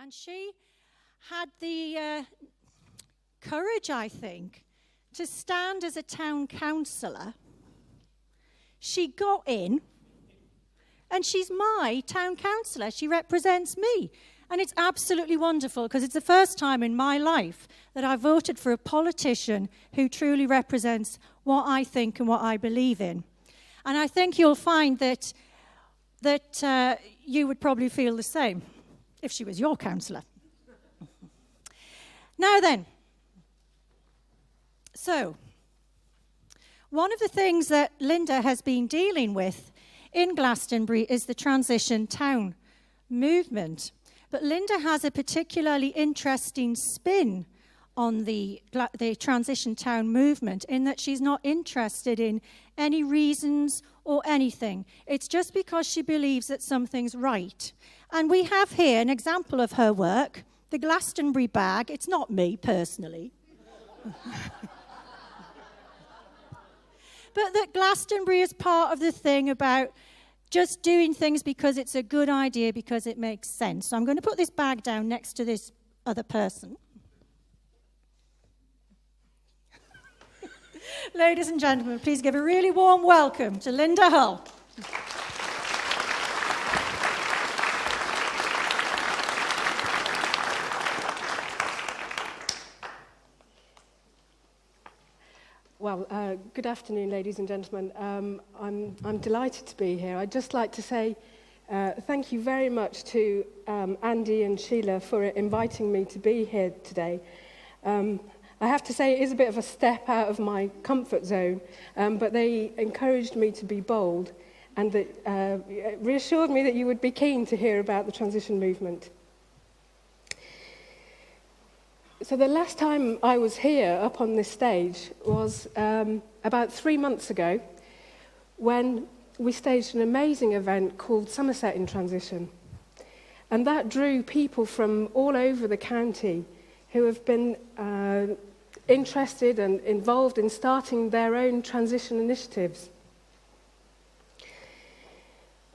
And she had the courage, I think, to stand as a town councillor. She got in, and she's my town councillor. She represents me. And it's absolutely wonderful, because it's the first time in my life that I voted for a politician who truly represents what I think and what I believe in. And I think you'll find that you would probably feel the same if she was your councillor. Now then, so one of the things that Linda has been dealing with in Glastonbury is the transition town movement. But Linda has a particularly interesting spin on the transition town movement, in that she's not interested in any reasons or anything. It's just because she believes that something's right. And we have here an example of her work, the Glastonbury bag. It's not me personally. But that Glastonbury is part of the thing about just doing things because it's a good idea, because it makes sense. So I'm going to put this bag down next to this other person. Ladies and gentlemen, please give a really warm welcome to Linda Hull. Well, good afternoon, ladies and gentlemen. I'm delighted to be here. I'd just like to say thank you very much to Andy and Sheila for inviting me to be here today. I have to say it is a bit of a step out of my comfort zone, but they encouraged me to be bold, and that reassured me that you would be keen to hear about the transition movement. So the last time I was here up on this stage was about 3 months ago, when we staged an amazing event called Somerset in Transition. And that drew people from all over the county who have been interested and involved in starting their own transition initiatives.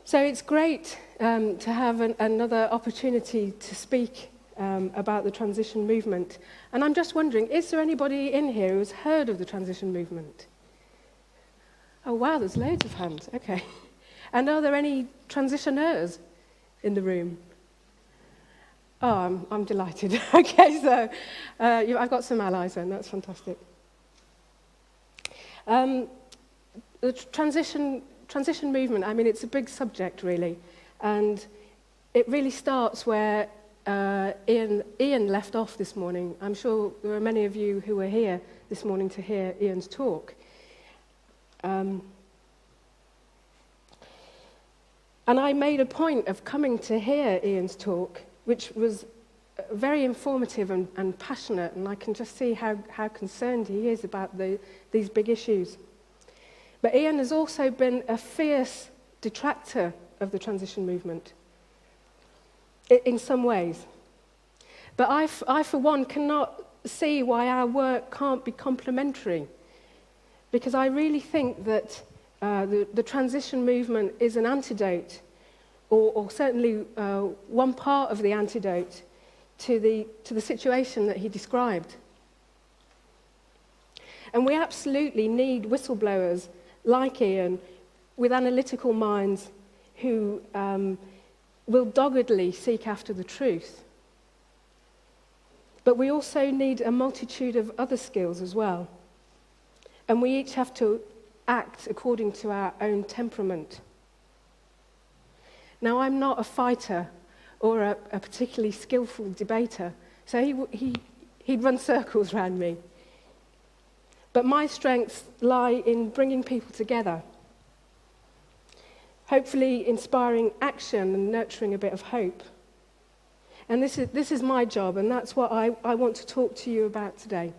So it's great to have another opportunity to speak about the transition movement. And I'm just wondering, is there anybody in here who's heard of the transition movement? Oh wow, there's loads of hands, okay. And are there any transitioners in the room? Oh, I'm delighted. Okay, so I've got some allies then, that's fantastic. The transition movement, I mean, it's a big subject really, and it really starts where Ian left off this morning. I'm sure there are many of you who were here this morning to hear Ian's talk. And I made a point of coming to hear Ian's talk, which was very informative and passionate, and I can just see how concerned he is about these big issues. But Ian has also been a fierce detractor of the transition movement, in some ways. But I, for one, cannot see why our work can't be complementary, because I really think that the transition movement is an antidote, or certainly one part of the antidote to the situation that he described. And we absolutely need whistleblowers like Ian, with analytical minds, who will doggedly seek after the truth. But we also need a multitude of other skills as well. And we each have to act according to our own temperament. Now, I'm not a fighter or a particularly skillful debater, so he'd run circles around me. But my strengths lie in bringing people together, hopefully inspiring action and nurturing a bit of hope. And this is my job, and that's what I want to talk to you about today.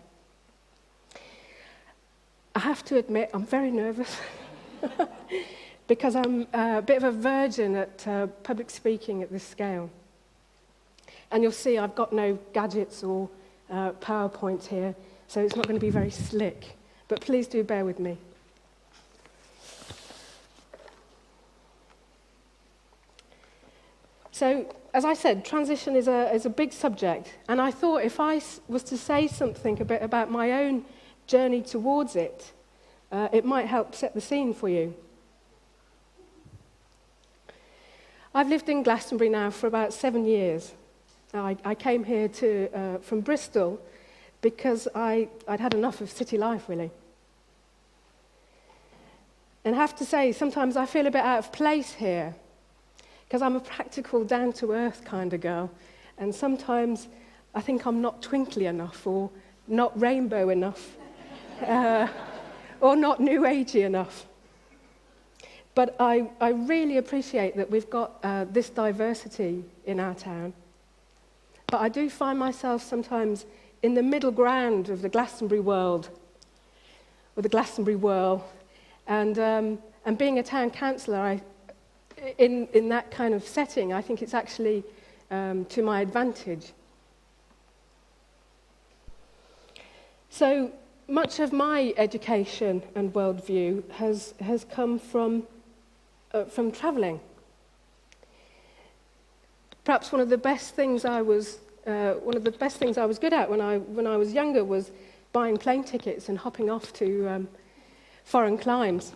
I have to admit, I'm very nervous because I'm a bit of a virgin at public speaking at this scale. And you'll see I've got no gadgets or PowerPoint here, so it's not going to be very slick. But please do bear with me. So as I said, transition is a big subject, and I thought if I was to say something a bit about my own journey towards it, it might help set the scene for you. I've lived in Glastonbury now for about 7 years. I came here from Bristol because I'd had enough of city life, really. And I have to say, sometimes I feel a bit out of place here, because I'm a practical, down-to-earth kind of girl, and sometimes I think I'm not twinkly enough, or not rainbow enough, or not new agey enough. But I really appreciate that we've got this diversity in our town. But I do find myself sometimes in the middle ground of the Glastonbury world, or the Glastonbury whirl, and being a town councillor, in that kind of setting, I think it's actually to my advantage. So much of my education and worldview has come from travelling. Perhaps one of the best things I was good at when I was younger was buying plane tickets and hopping off to foreign climes,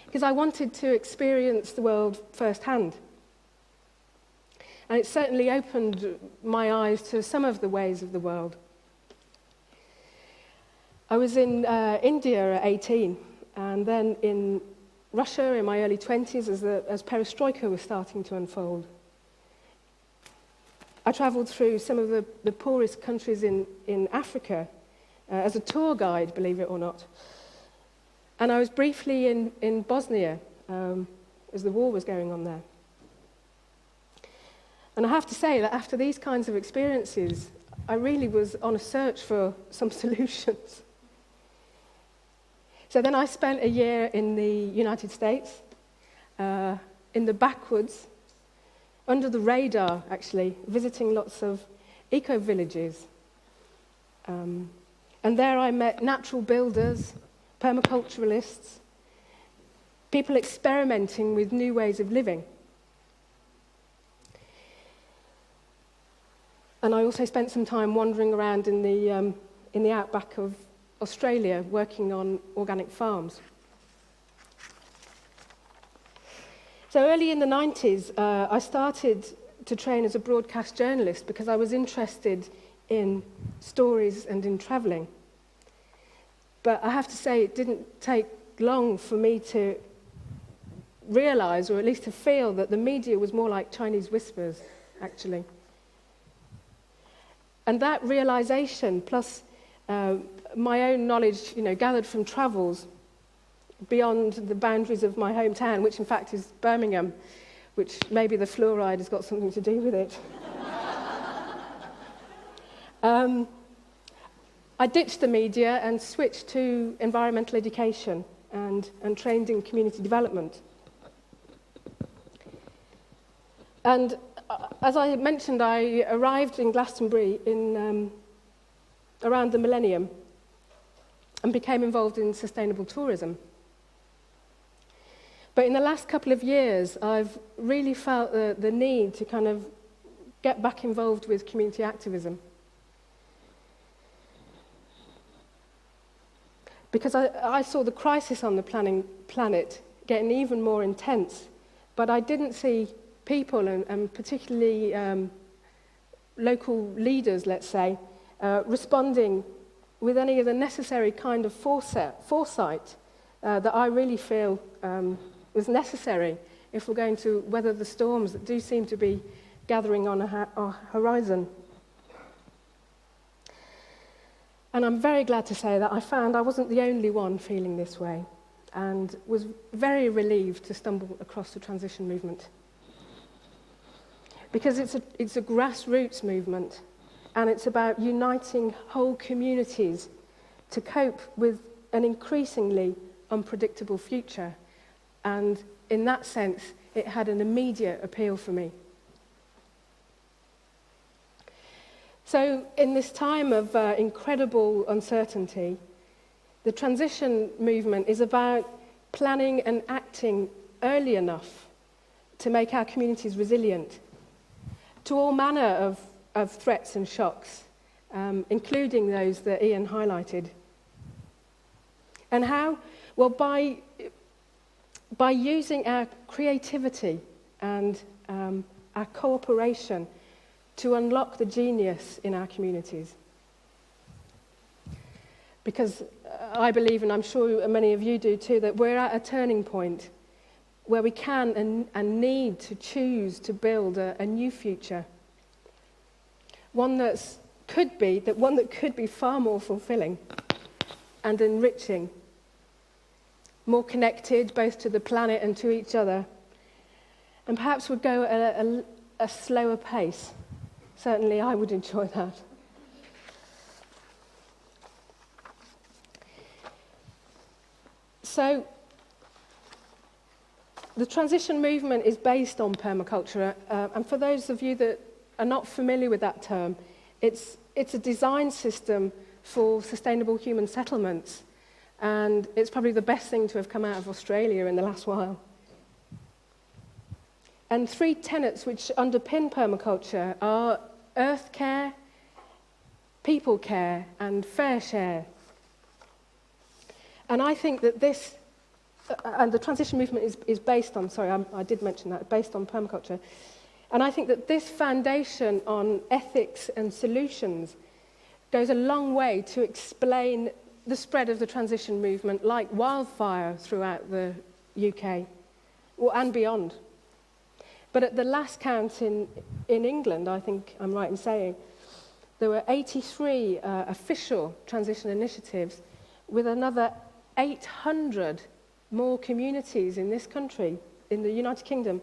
because I wanted to experience the world firsthand. And it certainly opened my eyes to some of the ways of the world. I was in India at 18, and then in Russia in my early 20s as perestroika was starting to unfold. I travelled through some of the poorest countries in Africa as a tour guide, believe it or not. And I was briefly in Bosnia as the war was going on there. And I have to say that after these kinds of experiences, I really was on a search for some solutions. So then I spent a year in the United States, in the backwoods, under the radar, actually, visiting lots of eco-villages. And there I met natural builders, permaculturalists, people experimenting with new ways of living. And I also spent some time wandering around in the outback of Australia, working on organic farms. So early in the 90s, I started to train as a broadcast journalist because I was interested in stories and in travelling. But I have to say, it didn't take long for me to realise, or at least to feel, that the media was more like Chinese whispers, actually. And that realisation, plus my own knowledge, gathered from travels beyond the boundaries of my hometown, which in fact is Birmingham, which maybe the fluoride has got something to do with it. I ditched the media and switched to environmental education and trained in community development. And as I mentioned, I arrived in Glastonbury in around the millennium and became involved in sustainable tourism. But in the last couple of years, I've really felt the need to kind of get back involved with community activism. Because I saw the crisis on the planet getting even more intense, but I didn't see people, and particularly local leaders, let's say, responding with any of the necessary kind of foresight that I really feel was necessary if we're going to weather the storms that do seem to be gathering on our horizon. And I'm very glad to say that I found I wasn't the only one feeling this way, and was very relieved to stumble across the transition movement. Because it's a grassroots movement, and it's about uniting whole communities to cope with an increasingly unpredictable future. And in that sense, it had an immediate appeal for me. So in this time of incredible uncertainty, the transition movement is about planning and acting early enough to make our communities resilient, to all manner of threats and shocks, including those that Ian highlighted. And how? Well, by using our creativity and our cooperation to unlock the genius in our communities. Because I believe, and I'm sure many of you do too, that we're at a turning point where we can and need to choose to build a new future. One that could be far more fulfilling and enriching, more connected both to the planet and to each other, and perhaps would go at a slower pace. Certainly I would enjoy that. So, the transition movement is based on permaculture, and for those of you that are not familiar with that term, it's a design system for sustainable human settlements, and it's probably the best thing to have come out of Australia in the last while. And 3 tenets which underpin permaculture are earth care, people care, and fair share. And I think that this, and the transition movement is based on, I did mention that, based on permaculture. And I think that this foundation on ethics and solutions goes a long way to explain the spread of the transition movement like wildfire throughout the UK and beyond. But at the last count in England, I think I'm right in saying, there were 83 official transition initiatives with another 800 more communities in this country, in the United Kingdom,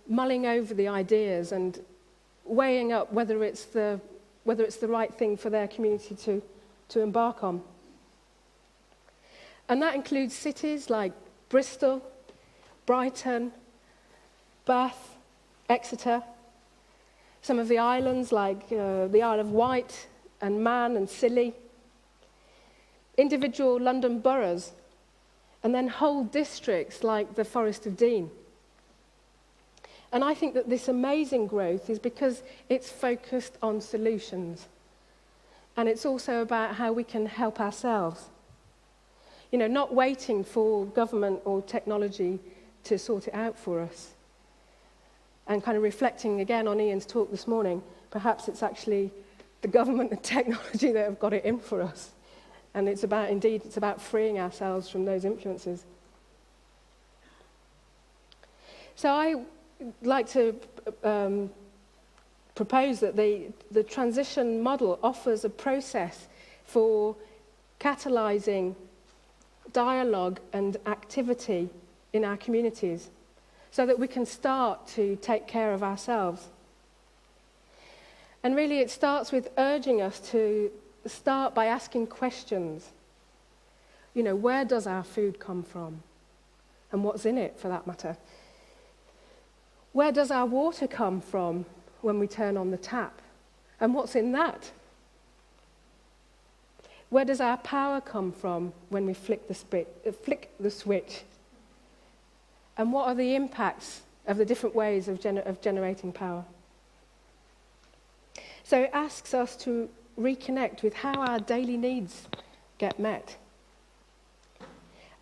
mulling over the ideas and weighing up whether it's the right thing for their community to embark on. And that includes cities like Bristol, Brighton, Bath, Exeter, some of the islands like the Isle of Wight and Man and Scilly, individual London boroughs, and then whole districts like the Forest of Dean. And I think that this amazing growth is because it's focused on solutions. And it's also about how we can help ourselves. You know, not waiting for government or technology to sort it out for us. And kind of reflecting again on Ian's talk this morning, perhaps it's actually the government and technology that have got it in for us. And it's about freeing ourselves from those influences. So I like to propose that the transition model offers a process for catalysing dialogue and activity in our communities so that we can start to take care of ourselves. And really it starts with urging us to start by asking questions. You know, where does our food come from? And what's in it, for that matter? Where does our water come from when we turn on the tap? And what's in that? Where does our power come from when we flick the switch? And what are the impacts of the different ways of generating power? So it asks us to reconnect with how our daily needs get met.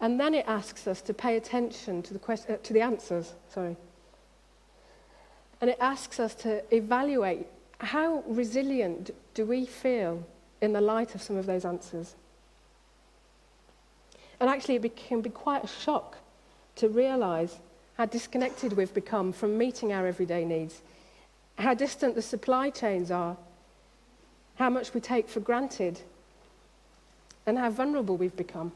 And then it asks us to pay attention to the answers. And it asks us to evaluate how resilient do we feel in the light of some of those answers. And actually it can be quite a shock to realise how disconnected we've become from meeting our everyday needs, how distant the supply chains are, how much we take for granted, and how vulnerable we've become.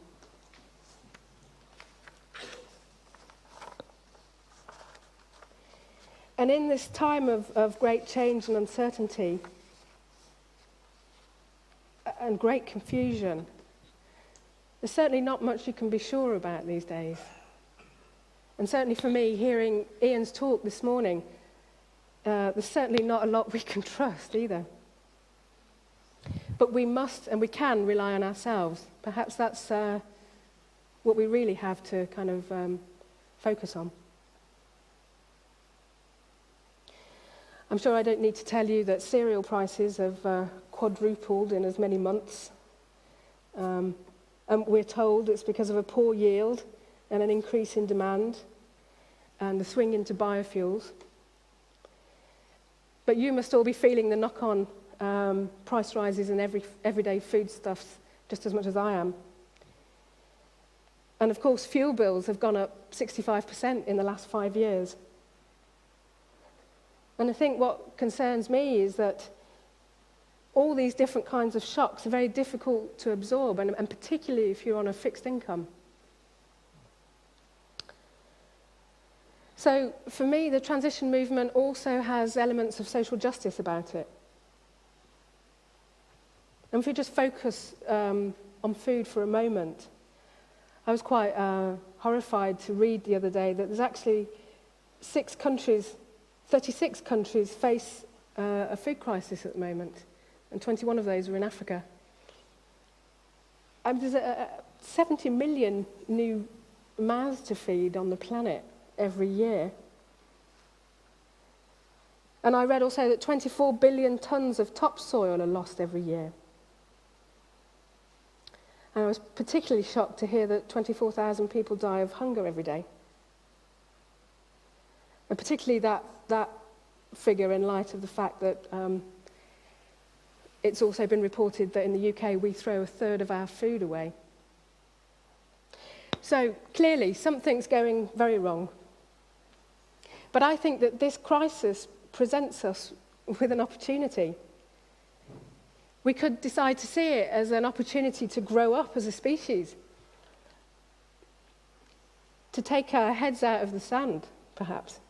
And in this time of great change and uncertainty and great confusion, there's certainly not much you can be sure about these days. And certainly for me, hearing Ian's talk this morning, there's certainly not a lot we can trust either. But we must and we can rely on ourselves. Perhaps that's what we really have to kind of focus on. I'm sure I don't need to tell you that cereal prices have quadrupled in as many months. And we're told it's because of a poor yield and an increase in demand and the swing into biofuels. But you must all be feeling the knock-on price rises in everyday foodstuffs just as much as I am. And of course, fuel bills have gone up 65% in the last 5 years. And I think what concerns me is that all these different kinds of shocks are very difficult to absorb, and particularly if you're on a fixed income. So for me, the transition movement also has elements of social justice about it. And if we just focus on food for a moment, I was quite horrified to read the other day that there's actually 36 countries face a food crisis at the moment, and 21 of those are in Africa. There's 70 million new mouths to feed on the planet every year. And I read also that 24 billion tons of topsoil are lost every year. And I was particularly shocked to hear that 24,000 people die of hunger every day. And particularly that figure in light of the fact that it's also been reported that in the UK we throw a third of our food away. So clearly something's going very wrong. But I think that this crisis presents us with an opportunity. We could decide to see it as an opportunity to grow up as a species, to take our heads out of the sand, perhaps,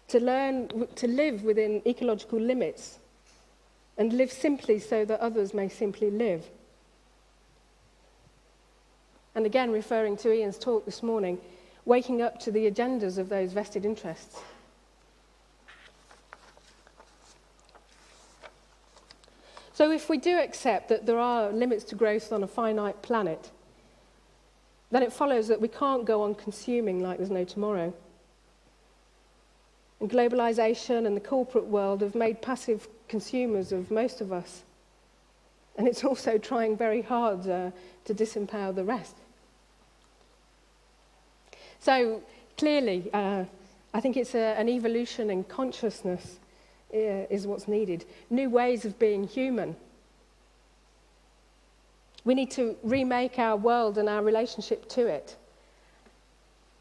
to learn to live within ecological limits and live simply so that others may simply live. And again, referring to Ian's talk this morning, waking up to the agendas of those vested interests. So if we do accept that there are limits to growth on a finite planet, then it follows that we can't go on consuming like there's no tomorrow. And globalisation and the corporate world have made passive consumers of most of us. And it's also trying very hard to disempower the rest. So clearly, I think it's an evolution in consciousness is what's needed. New ways of being human. We need to remake our world and our relationship to it.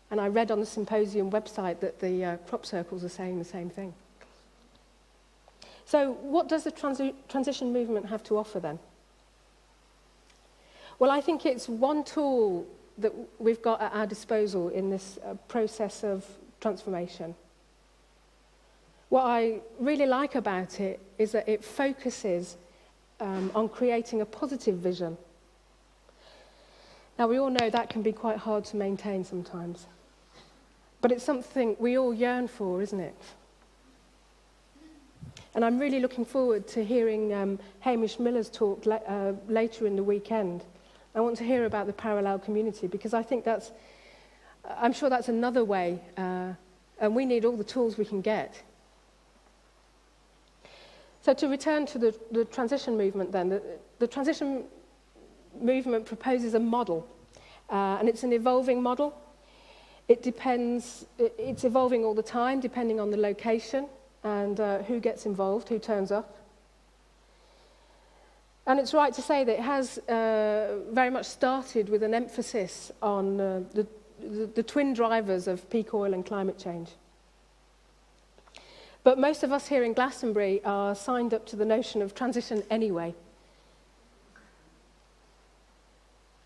And I read on the Symposium website that the crop circles are saying the same thing. So what does the transition movement have to offer then? Well, I think it's one tool that we've got at our disposal in this process of transformation. What I really like about it is that it focuses on creating a positive vision. Now, we all know that can be quite hard to maintain sometimes. But it's something we all yearn for, isn't it? And I'm really looking forward to hearing Hamish Miller's talk later in the weekend. I want to hear about the parallel community because I think I'm sure that's another way, and we need all the tools we can get. So to return to the transition movement then, the transition movement proposes a model, and it's an evolving model. It's evolving all the time depending on the location and who gets involved, who turns up. And it's right to say that it has very much started with an emphasis on the twin drivers of peak oil and climate change. But most of us here in Glastonbury are signed up to the notion of transition anyway.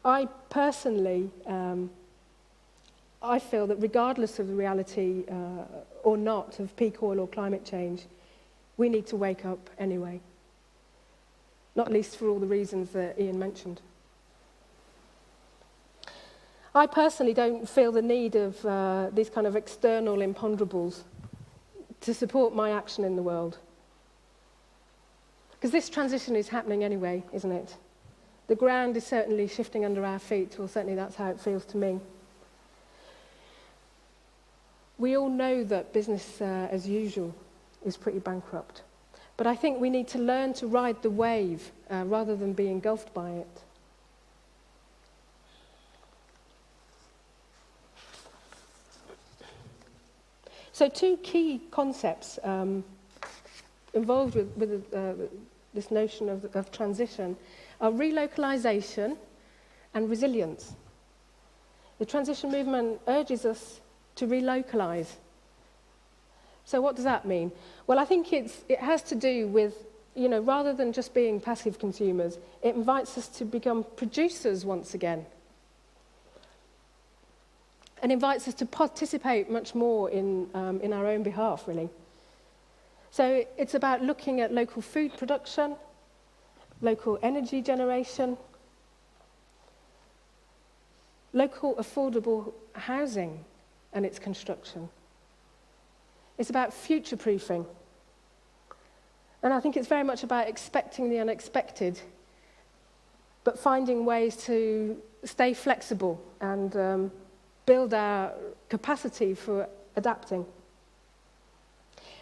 I personally, I feel that regardless of the reality or not of peak oil or climate change, we need to wake up anyway. Not least for all the reasons that Ian mentioned. I personally don't feel the need of these kind of external imponderables to support my action in the world. Because this transition is happening anyway, isn't it? The ground is certainly shifting under our feet, or certainly that's how it feels to me. We all know that business as usual is pretty bankrupt. But I think we need to learn to ride the wave rather than be engulfed by it. So 2 key concepts involved with this notion of transition are relocalization and resilience. The transition movement urges us to relocalize. So what does that mean? Well, I think it has to do with, rather than just being passive consumers, it invites us to become producers once again. And invites us to participate much more in our own behalf, really. So it's about looking at local food production, local energy generation, local affordable housing and its construction. It's about future-proofing. And I think it's very much about expecting the unexpected, but finding ways to stay flexible and build our capacity for adapting.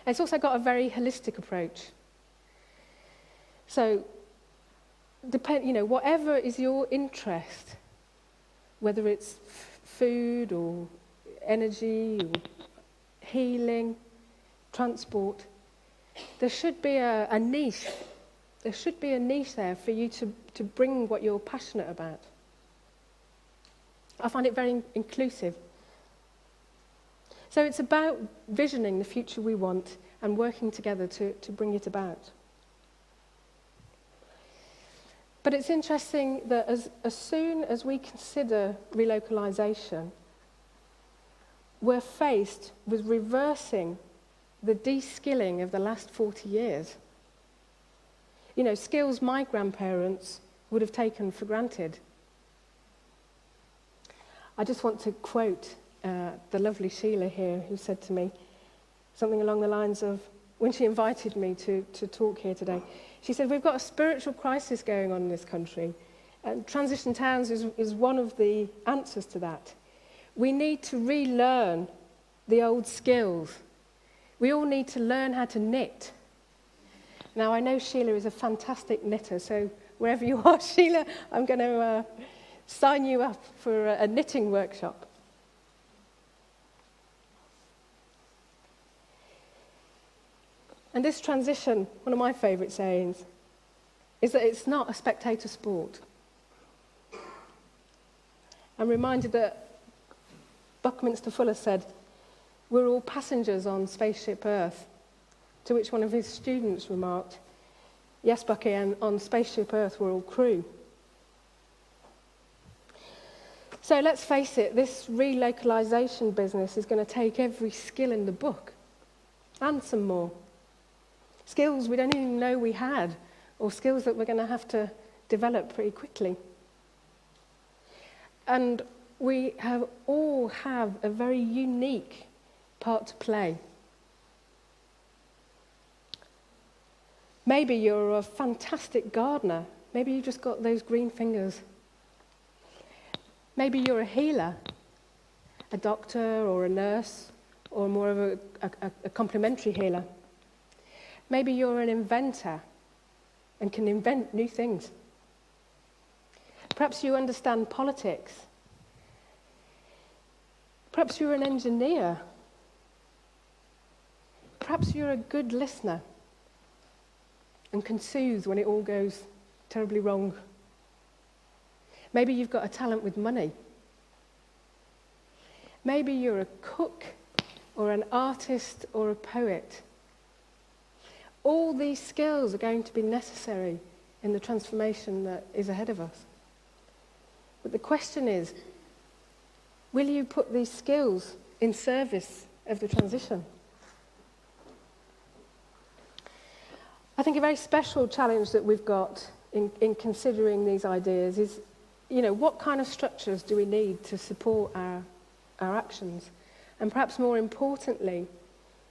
And it's also got a very holistic approach. So, whatever is your interest, whether it's food or energy or healing, transport, there should be a niche. There should be a niche there for you to bring what you're passionate about. I find it very inclusive. So it's about visioning the future we want and working together to bring it about. But it's interesting that as soon as we consider relocalization, we're faced with reversing the de-skilling of the last 40 years. Skills my grandparents would have taken for granted. I just want to quote the lovely Sheila here, who said to me something along the lines of, when she invited me to talk here today, she said, we've got a spiritual crisis going on in this country, and Transition Towns is one of the answers to that. We need to relearn the old skills. We all need to learn how to knit. Now, I know Sheila is a fantastic knitter, so wherever you are, Sheila, I'm going to sign you up for a knitting workshop. And this transition, one of my favourite sayings, is that it's not a spectator sport. I'm reminded that Buckminster Fuller said, we're all passengers on spaceship Earth, to which one of his students remarked, yes, Bucky, and on spaceship Earth we're all crew. So let's face it, this relocalization business is going to take every skill in the book, and some more. Skills we don't even know we had, or skills that we're going to have to develop pretty quickly. And we all have a very unique part to play. Maybe you're a fantastic gardener. Maybe you've just got those green fingers. Maybe you're a healer, a doctor or a nurse, or more of a complementary healer. Maybe you're an inventor and can invent new things. Perhaps you understand politics. Perhaps you're an engineer. Perhaps you're a good listener and can soothe when it all goes terribly wrong. Maybe you've got a talent with money. Maybe you're a cook or an artist or a poet. All these skills are going to be necessary in the transformation that is ahead of us. But the question is, will you put these skills in service of the transition? I think a very special challenge that we've got in considering these ideas is, what kind of structures do we need to support our actions? And perhaps more importantly,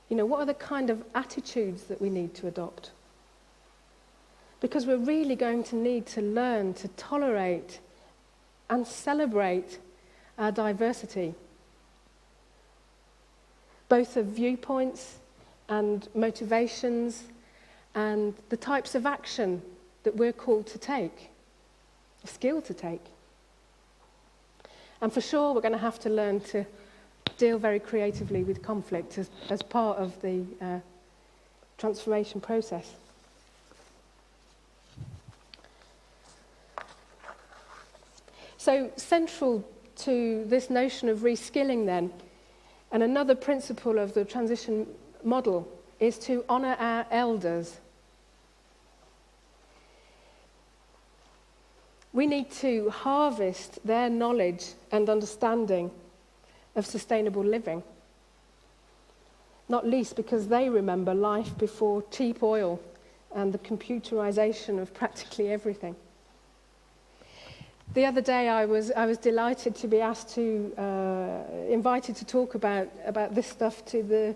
what are the kind of attitudes that we need to adopt? Because we're really going to need to learn to tolerate and celebrate our diversity, both of viewpoints, and motivations and the types of action that we're called to take, a skill to take. And for sure, we're going to have to learn to deal very creatively with conflict as part of the transformation process. So central to this notion of reskilling then, and another principle of the transition model, is to honour our elders. We need to harvest their knowledge and understanding of sustainable living, not least because they remember life before cheap oil and the computerization of practically everything. The other day I was delighted to be invited to talk about this stuff to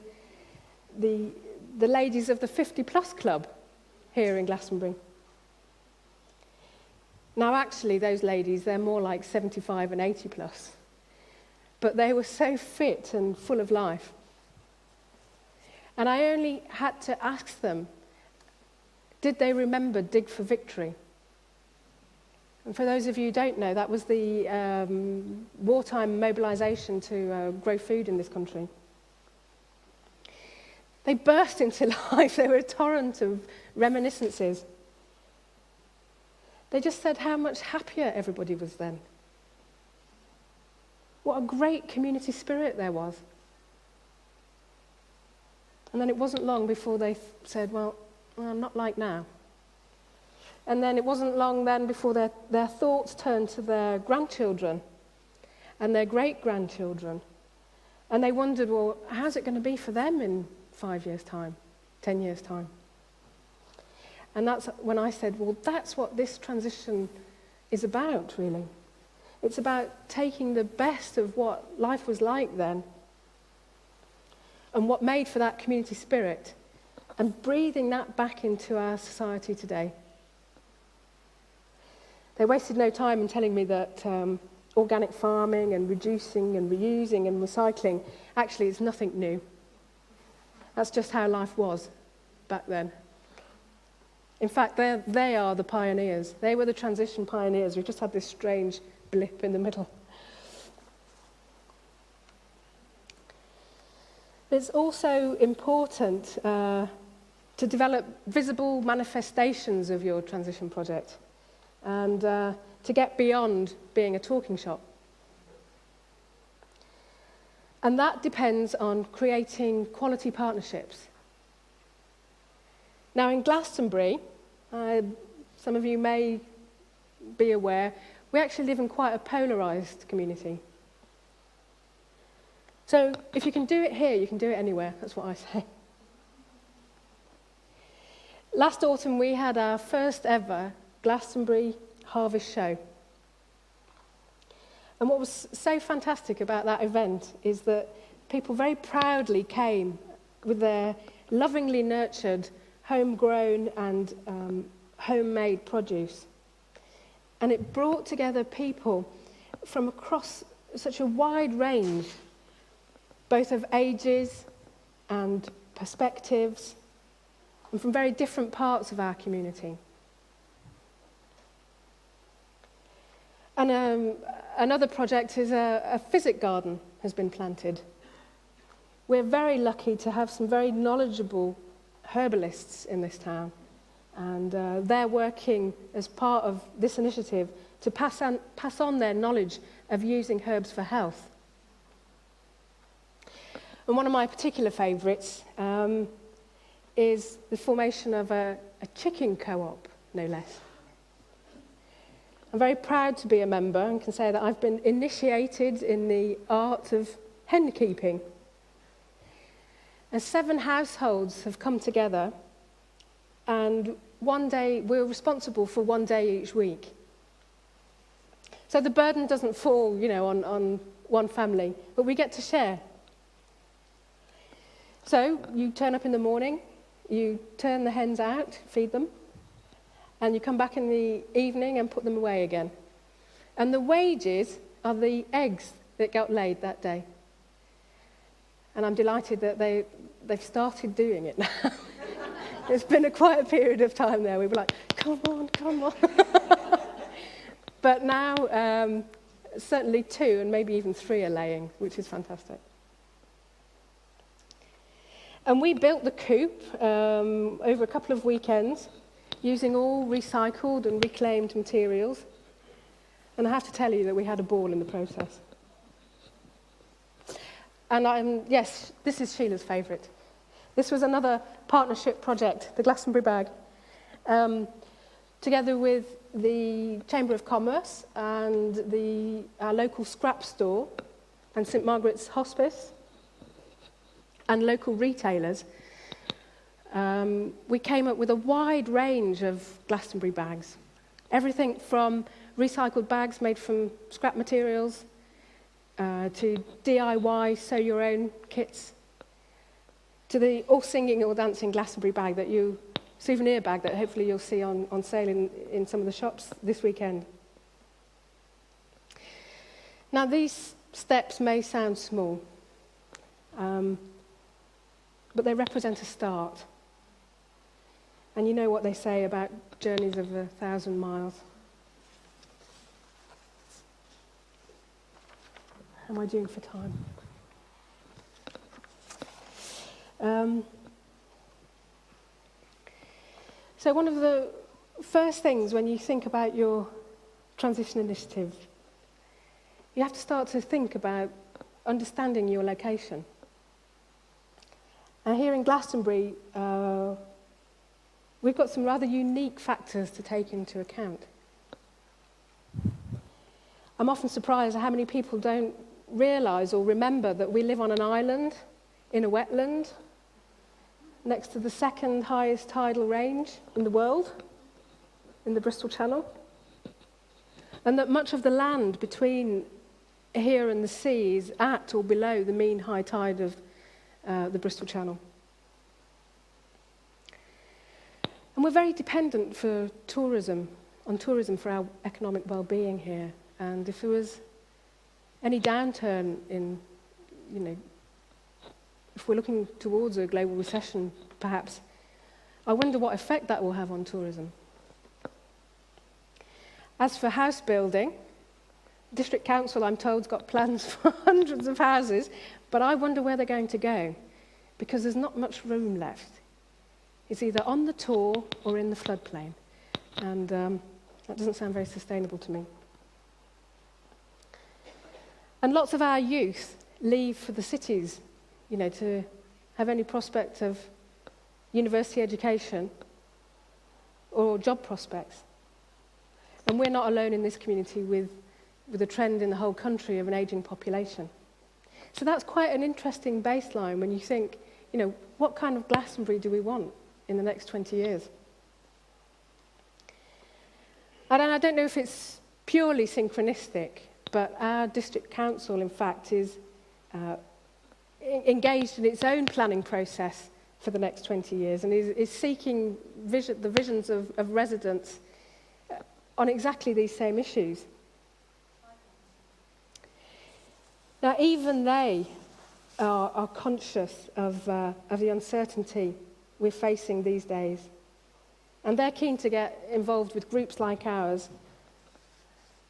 the ladies of the 50 Plus Club here in Glastonbury. Now actually those ladies, they're more like 75 and 80 plus. But they were so fit and full of life. And I only had to ask them, did they remember Dig for Victory? And for those of you who don't know, that was the wartime mobilisation to grow food in this country. They burst into life. They were a torrent of reminiscences. They just said how much happier everybody was then. What a great community spirit there was. And then it wasn't long before they said, well, not like now. And then it wasn't long then before their thoughts turned to their grandchildren and their great-grandchildren. And they wondered, well, how's it going to be for them in 5 years' time, 10 years' time? And that's when I said, well, that's what this transition is about, really. It's about taking the best of what life was like then and what made for that community spirit and breathing that back into our society today. They wasted no time in telling me that organic farming and reducing and reusing and recycling actually is nothing new. That's just how life was back then. In fact, they are the pioneers. They were the transition pioneers. We've just had this strange blip in the middle. It's also important to develop visible manifestations of your transition project and to get beyond being a talking shop. And that depends on creating quality partnerships. Now in Glastonbury, some of you may be aware, we actually live in quite a polarised community. So if you can do it here, you can do it anywhere, that's what I say. Last autumn we had our first ever Glastonbury Harvest Show. And what was so fantastic about that event is that people very proudly came with their lovingly nurtured, homegrown and homemade produce. And it brought together people from across such a wide range, both of ages and perspectives, and from very different parts of our community. And another project is a physic garden has been planted. We're very lucky to have some very knowledgeable herbalists in this town, and they're working as part of this initiative to pass on their knowledge of using herbs for health. And one of my particular favourites is the formation of a chicken co-op, no less. I'm very proud to be a member and can say that I've been initiated in the art of hen keeping. And 7 households have come together, and one day we're responsible for 1 day each week. So the burden doesn't fall, on one family, but we get to share. So you turn up in the morning, you turn the hens out, feed them, and you come back in the evening and put them away again. And the wages are the eggs that got laid that day. And I'm delighted that they've started doing it now. It's been a quiet period of time there. We were like, come on, come on. But now, certainly 2 and maybe even 3 are laying, which is fantastic. And we built the coop over a couple of weekends using all recycled and reclaimed materials. And I have to tell you that we had a ball in the process. And yes, this is Sheila's favourite. This was another partnership project, the Glastonbury bag, together with the Chamber of Commerce and our local scrap store and St Margaret's Hospice and local retailers. We came up with a wide range of Glastonbury bags. Everything from recycled bags made from scrap materials to DIY sew-your-own kits, to the all singing, all dancing Glastonbury bag souvenir bag that hopefully you'll see on sale in some of the shops this weekend. Now, these steps may sound small, but they represent a start. And you know what they say about journeys of 1,000 miles. How am I doing for time? So one of the first things when you think about your transition initiative, you have to start to think about understanding your location. And here in Glastonbury, we've got some rather unique factors to take into account. I'm often surprised at how many people don't realise or remember that we live on an island in a wetland next to the second highest tidal range in the world, in the Bristol Channel, and that much of the land between here and the sea is at or below the mean high tide of the Bristol Channel. And we're very dependent on tourism for our economic well-being here. And if there was any downturn in, if we're looking towards a global recession, perhaps, I wonder what effect that will have on tourism. As for house building, District Council, I'm told, has got plans for hundreds of houses, but I wonder where they're going to go, because there's not much room left. It's either on the Tor or in the floodplain, and that doesn't sound very sustainable to me. And lots of our youth leave for the cities, to have any prospect of university education or job prospects. And we're not alone in this community with a trend in the whole country of an ageing population. So that's quite an interesting baseline when you think, what kind of Glastonbury do we want in the next 20 years? And I don't know if it's purely synchronistic, but our district council, in fact, is engaged in its own planning process for the next 20 years and is seeking the visions of residents on exactly these same issues. Now, even they are conscious of the uncertainty we're facing these days. And they're keen to get involved with groups like ours,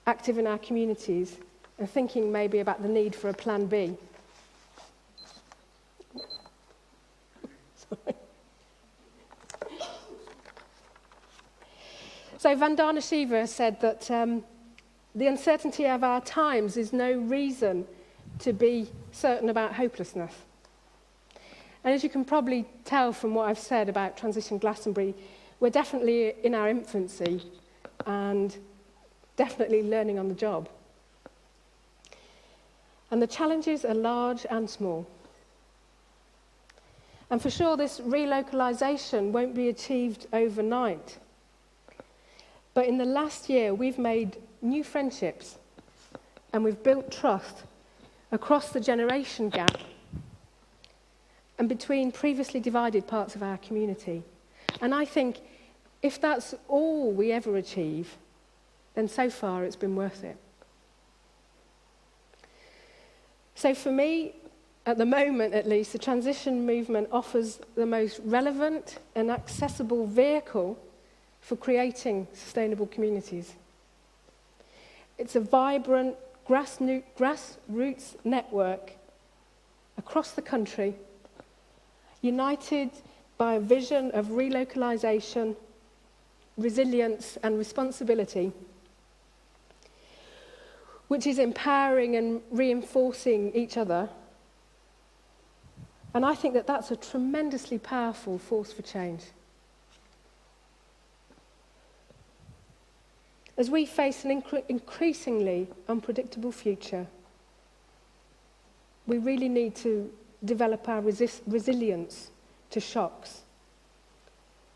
active in our communities, and thinking maybe about the need for a plan B. Sorry. So Vandana Shiva said that the uncertainty of our times is no reason to be certain about hopelessness. And as you can probably tell from what I've said about Transition Glastonbury, we're definitely in our infancy and definitely learning on the job. And the challenges are large and small. And for sure, this relocalisation won't be achieved overnight. But in the last year, we've made new friendships and we've built trust across the generation gap and between previously divided parts of our community. And I think if that's all we ever achieve, then so far it's been worth it. So for me, at the moment at least, the transition movement offers the most relevant and accessible vehicle for creating sustainable communities. It's a vibrant grassroots network across the country, united by a vision of relocalisation, resilience and responsibility, which is empowering and reinforcing each other. And I think that that's a tremendously powerful force for change. As we face an increasingly unpredictable future, we really need to develop our resilience to shocks.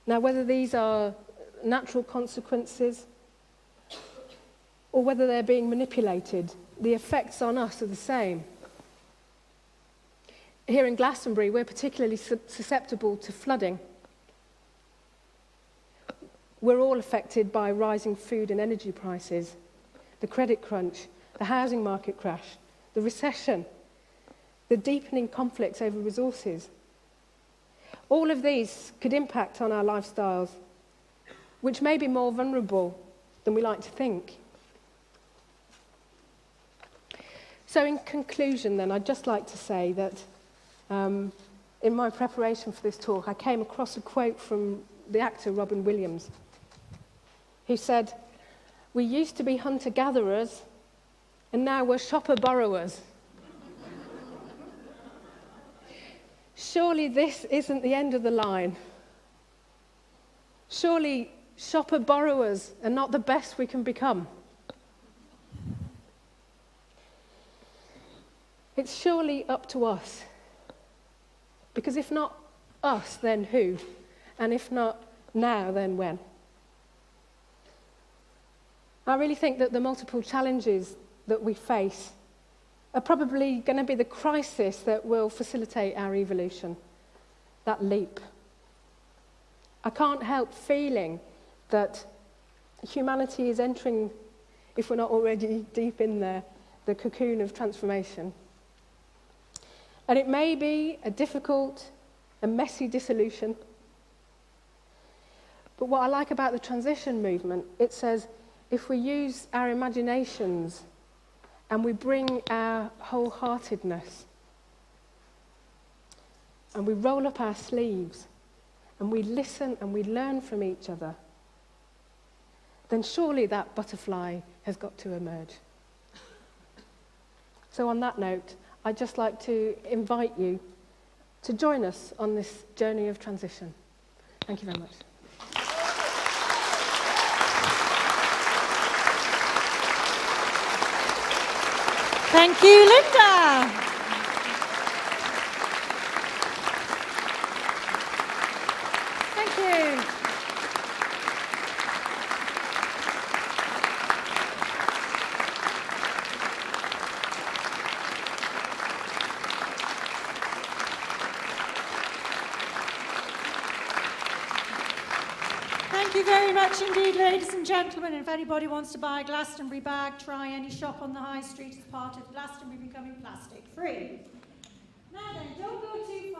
Now, whether these are natural consequences or whether they're being manipulated, the effects on us are the same. Here in Glastonbury, we're particularly susceptible to flooding. We're all affected by rising food and energy prices, the credit crunch, the housing market crash, the recession, the deepening conflicts over resources. All of these could impact on our lifestyles, which may be more vulnerable than we like to think. So in conclusion then, I'd just like to say that in my preparation for this talk, I came across a quote from the actor Robin Williams, who said, "We used to be hunter-gatherers, and now we're shopper-borrowers." Surely this isn't the end of the line. Surely shopper-borrowers are not the best we can become. It's surely up to us. Because if not us, then who? And if not now, then when? I really think that the multiple challenges that we face are probably going to be the crisis that will facilitate our evolution, that leap. I can't help feeling that humanity is entering, if we're not already deep in there, the cocoon of transformation. And it may be a difficult and messy dissolution. But what I like about the transition movement, it says, if we use our imaginations and we bring our wholeheartedness and we roll up our sleeves and we listen and we learn from each other, then surely that butterfly has got to emerge. So on that note, I'd just like to invite you to join us on this journey of transition. Thank you very much. Thank you, Linda. Thank you. Thank you very much indeed, ladies and gentlemen. If anybody wants to buy a Glastonbury bag, try any shop on the high street as part of Glastonbury becoming plastic free. Now then, don't go too